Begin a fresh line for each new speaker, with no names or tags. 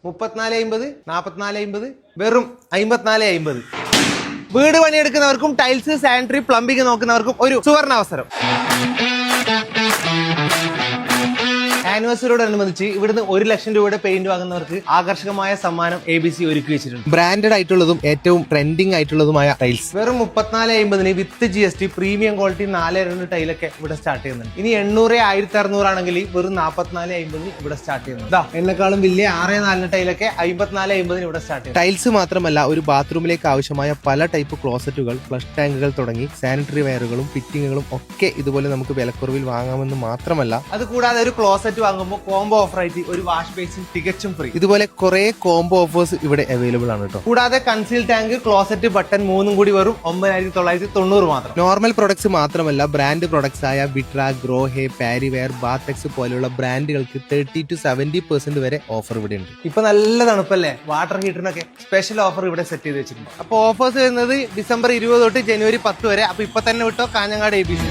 3450, 4450, വെറും 5450. വീട് പണിയെടുക്കുന്നവർക്കും tiles, sanitary, plumbing നോക്കുന്നവർക്കും ഒരു സുവർണ അവസരം. ആനിവേഴ്സറിയോടനുബന്ധിച്ച് ഇവിടുന്ന് 1 ലക്ഷം രൂപയുടെ പെയിന്റ് വാങ്ങുന്നവർക്ക് ആകർഷകമായ സമ്മാനം ABC ഒരുക്കി വെച്ചിട്ടുണ്ട്. ബ്രാൻഡഡ് ആയിട്ടുള്ളതും ഏറ്റവും ട്രെൻഡിംഗ് ആയിട്ടുള്ളതുമായ ടൈൽസ് വെറും 3450 വിത്ത് GST പ്രീമിയം ക്വാളിറ്റി 4-2 ടൈലൊക്കെ ഇവിടെ സ്റ്റാർട്ട് ചെയ്യുന്നുണ്ട്. ഇനി 800, 1600 ആണെങ്കിൽ വെറും 4450 ഇവിടെ സ്റ്റാർട്ട് ചെയ്യുന്നുണ്ട്. എന്നെക്കാളും വലിയ 6-4 ടൈലൊക്കെ 5450 ഇവിടെ സ്റ്റാർട്ട് ചെയ്യുന്നു. ടൈൽസ് മാത്രമല്ല, ഒരു ബാത്റൂമിലേക്ക് ആവശ്യമായ പല ടൈപ്പ് ക്ലോസറ്റുകൾ, ഫ്ലഷ് ടാങ്കുകൾ തുടങ്ങി സാനിറ്ററി വെയറുകളും ഫിറ്റിങ്ങുകളും ഒക്കെ ഇതുപോലെ നമുക്ക് വിലക്കുറവിൽ വാങ്ങാമെന്ന് മാത്രമല്ല, അത് കൂടാതെ ഒരു ക്ലോസറ്റ് വാങ്ങുമ്പോൾ കോംബോ ഓഫർ ആയിട്ട് ഒരു വാഷ് ബേസിൻ തികച്ചും ഫ്രീ. ഇതുപോലെ കുറെ കോംബോ ഓഫേഴ്സ് ഇവിടെ അവൈലബിൾ ആണ് കേട്ടോ. കൂടാതെ കൺസീൽ ടാങ്ക്, ക്ലോസറ്റ്, ബട്ടൺ 3 കൂടി വെറും 9990 മാത്രം. നോർമൽ പ്രൊഡക്ട്സ് മാത്രമല്ല, ബ്രാൻഡ് പ്രൊഡക്ട്സ് ആയ വിട്ര, ഗ്രോഹെ, പാരിവെയർ, ബാത്തെക്സ് പോലെയുള്ള ബ്രാൻഡുകൾക്ക് 30 to 70% വരെ ഓഫർ ഇവിടെ ഉണ്ട്. ഇപ്പൊ നല്ല തണുപ്പല്ലേ, വാട്ടർ ഹീറ്ററിനൊക്കെ സ്പെഷ്യൽ ഓഫർ ഇവിടെ സെറ്റ് ചെയ്ത് വെച്ചിട്ടുണ്ട്. അപ്പൊ ഓഫേഴ്സ് വരുന്നത് ഡിസംബർ 20 തൊട്ട് ജനുവരി 10 വരെ. അപ്പൊ ഇപ്പൊ തന്നെ വിട്ടോ കാഞ്ഞങ്ങാട് ABC.